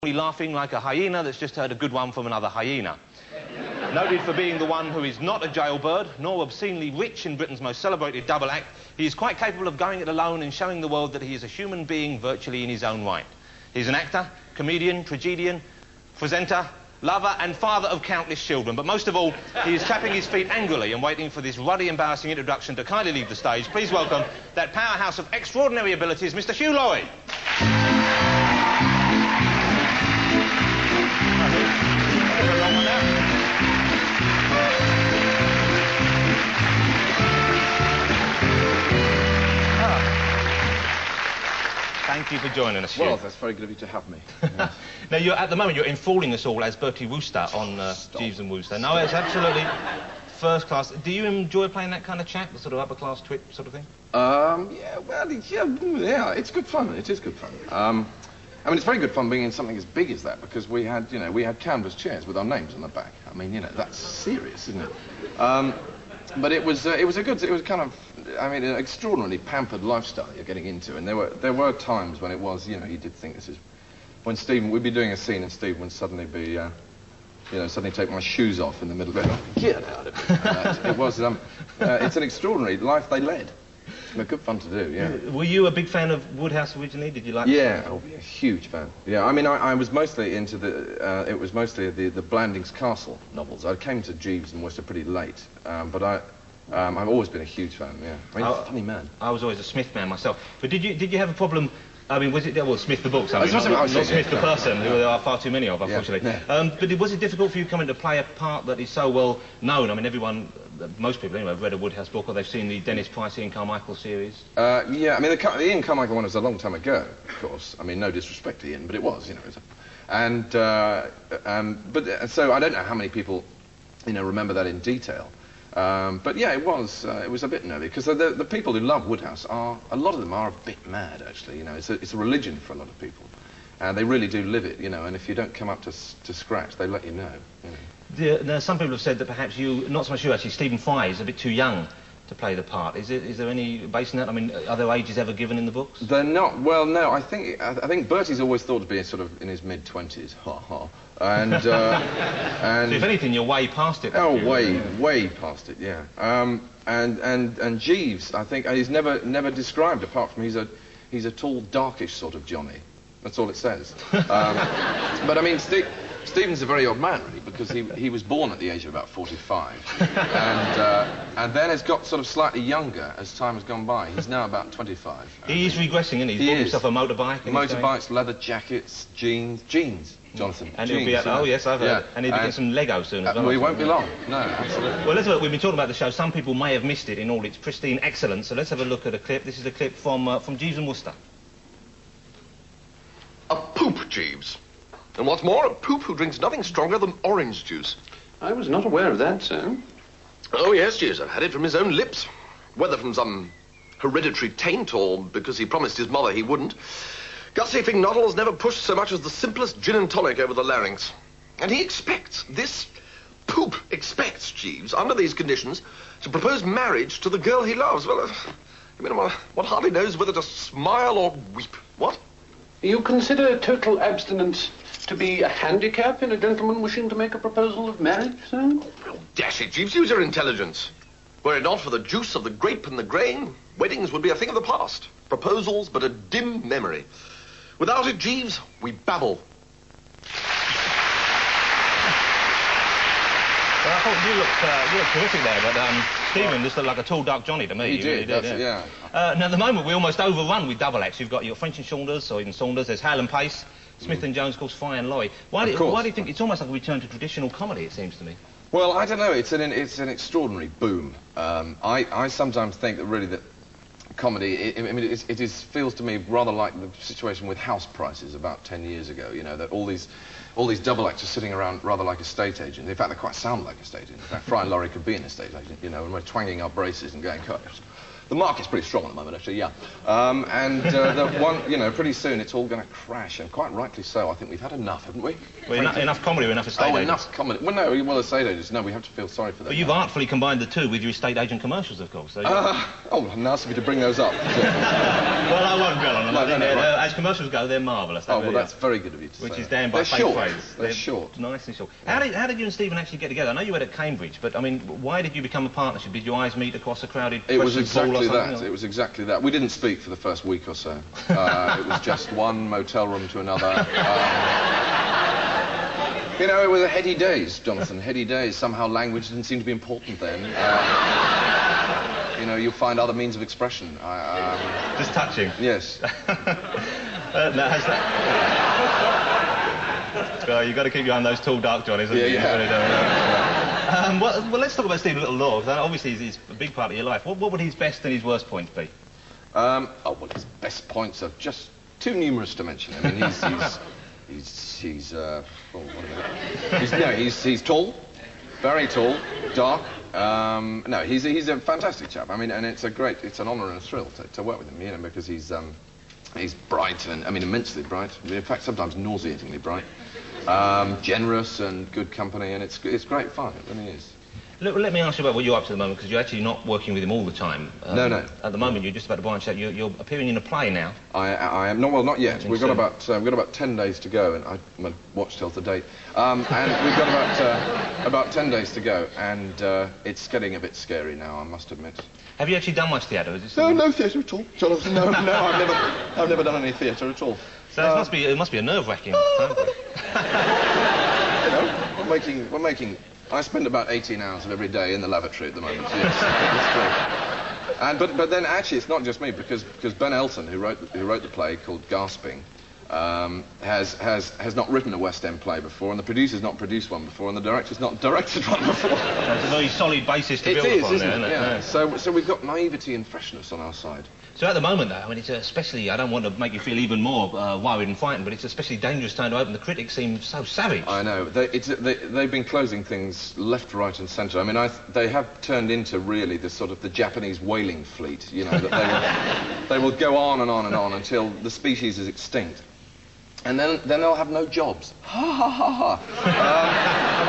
Laughing like a hyena that's just heard a good one from another hyena. Noted for being the one who is not a jailbird, nor obscenely rich in Britain's most celebrated double act, he is quite capable of going it alone and showing the world that he is a human being virtually in his own right. He's an actor, comedian, tragedian, presenter, lover and father of countless children. But most of all, he is tapping his feet angrily and waiting for this ruddy, embarrassing introduction to kindly leave the stage. Please welcome that powerhouse of extraordinary abilities, Mr. Hugh Laurie. Thank you for joining us, Hugh. Well, that's very good of you to have me. Yes. Now, at the moment, you're enthralling us all as Bertie Wooster on Jeeves and Wooster. No, it's absolutely first class. Do you enjoy playing that kind of chap, the sort of upper-class twit sort of thing? Yeah, well, yeah, it's good fun. It is good fun. I mean, it's very good fun being in something as big as that because we had, we had canvas chairs with our names on the back. I mean, that's serious, isn't it? But it was kind of, I mean, an extraordinarily pampered lifestyle you're getting into, and there were times when it was, you did think this is, when Stephen, we'd be doing a scene and Stephen would suddenly be, suddenly take my shoes off in the middle of it. Get out of it. It was, it's an extraordinary life they led. It's good fun to do, yeah. Were you a big fan of Woodhouse originally? Did you like? Yeah, a huge fan. Yeah, I mean, I was mostly into it was mostly the Blandings Castle novels. I came to Jeeves and Wooster pretty late, but I've always been a huge fan. Yeah, I mean, funny man. I was always a Smith man myself. But did you have a problem? I mean, was it Smith the books? I mean, not Smith the person, who there are far too many of, unfortunately. Yeah. But was it difficult for you coming to play a part that is so well known? I mean, most people anyway have read a Woodhouse book or they've seen the Dennis Price, Ian Carmichael series. Yeah, I mean, the Ian Carmichael one was a long time ago, of course. I mean, no disrespect to Ian, but it was, so I don't know how many people, remember that in detail. But yeah, it was a bit nervy because the people who love Woodhouse a lot of them are a bit mad, actually. It's a religion for a lot of people, and they really do live it. And if you don't come up to scratch, they let you know. Now, some people have said that perhaps not so much you actually, Stephen Fry is a bit too young to play the part. Is there any base in that? I mean, are there ages ever given in the books? They're not. Well, no. I think Bertie's always thought to be sort of in his mid-20s. Ha ha. And so if anything, you're way past it. Oh, way past it. Yeah. And Jeeves, I think, he's never described apart from he's a tall, darkish sort of Johnny. That's all it says. But I mean, Stephen's a very odd man, really, because he was born at the age of about 45, and then has got sort of slightly younger as time has gone by. He's now about 25. He's regressing, isn't he? He's bought himself a motorbike. Motorbikes, leather jackets, jeans, Jonathan. And he'll be oh yes, I've heard. And he'll be getting some Lego soon as well. We won't be long. No, absolutely. Well, let's have a look. We've been talking about the show. Some people may have missed it in all its pristine excellence. So let's have a look at a clip. This is a clip from Jeeves and Wooster. A poop, Jeeves. And what's more, a poop who drinks nothing stronger than orange juice. I was not aware of that, sir. Oh, yes, Jeeves, I've had it from his own lips. Whether from some hereditary taint or because he promised his mother he wouldn't, Gussie Fingnoddle's never pushed so much as the simplest gin and tonic over the larynx. And he expects, this poop expects, Jeeves, under these conditions, to propose marriage to the girl he loves. Well, one hardly knows whether to smile or weep. What? You consider total abstinence to be a handicap in a gentleman wishing to make a proposal of marriage, sir? Well, dash it, Jeeves, use your intelligence. Were it not for the juice of the grape and the grain, weddings would be a thing of the past. Proposals, but a dim memory. Without it, Jeeves, we babble. Well, I thought you looked terrific there, but Stephen just looked like a tall, dark Johnny to me. He did, yeah. Now, at the moment, we're almost overrun with double acts. You've got your French and Saunders, or even Saunders, there's Hale and Pace, Smith and Jones, of course, Fry and Laurie. Why do you think it's almost like a return to traditional comedy, it seems to me? Well, I don't know. It's an extraordinary boom. I sometimes think that really that comedy, it feels to me rather like the situation with house prices about 10 years ago, that all these double acts are sitting around rather like estate agents. In fact, they quite sound like estate agents. In fact, Fry and Laurie could be an estate agent, and we're twanging our braces and going, the market's pretty strong at the moment, actually, yeah. Pretty soon it's all going to crash, and quite rightly so. I think we've had enough, haven't we? Well, enough comedy or enough estate agents? Enough comedy. Well, no, estate agents, no, we have to feel sorry for them. But you've artfully combined the two with your estate agent commercials, of course. Nice of you to bring those up. Well, I won't dwell on them. No, no, no, right. As commercials go, they're marvellous. Oh, well, that's very good of you to say. Which is damned by they're fake short. praise. They're short. Nice and short. How did you and Stephen actually get together? I know you were at Cambridge, but, I mean, why did you become a partnership? Did your eyes meet across a crowded It was exactly that. It was exactly that. We didn't speak for the first week or so. It was just one motel room to another. You know, it was heady days, Jonathan, heady days. Somehow language didn't seem to be important then. You know, you find other means of expression. Just touching? Yes. Well, you've got to keep you on those tall, dark Johnnies, haven't you? Yeah. You really don't. Well, let's talk about Stephen a little more, because obviously he's a big part of your life. What would his best and his worst points be? Well, his best points are just too numerous to mention. I mean, he's tall, very tall, dark. No, he's a fantastic chap. I mean, and it's an honour and a thrill to work with him, you know, because he's bright and, I mean, immensely bright. In fact, sometimes nauseatingly bright. Generous and good company, and it's great fun. It really is. Let me ask you about what you're up to at the moment, because you're actually not working with him all the time. No. At the moment, you're just about to branch out. You're appearing in a play now. I am. No, well, not yet. We've got about 10 days to go, and my watch tells the date. And we've got about 10 days to go, and it's getting a bit scary now, I must admit. Have you actually done much theatre? No theatre at all. Jonathan, no, I've never done any theatre at all. So it must be a nerve-wracking time. You know, we're making. I spend about 18 hours of every day in the lavatory at the moment. Yes, that's true. But then actually it's not just me, because Ben Elton, who wrote the play called Gasping, has not written a West End play before, and the producer's not produced one before, and the director's not directed one before. That's a very solid basis to build upon, isn't it? Yeah. So we've got naivety and freshness on our side. So at the moment, though, I mean, it's especially, I don't want to make you feel even more worried and frightened, but it's especially dangerous time to open. The critics seem so savage. I know. They've been closing things left, right and centre. I mean, they have turned into really the Japanese whaling fleet, you know, that they will go on and on and on until the species is extinct. And then they'll have no jobs. Ha ha ha ha.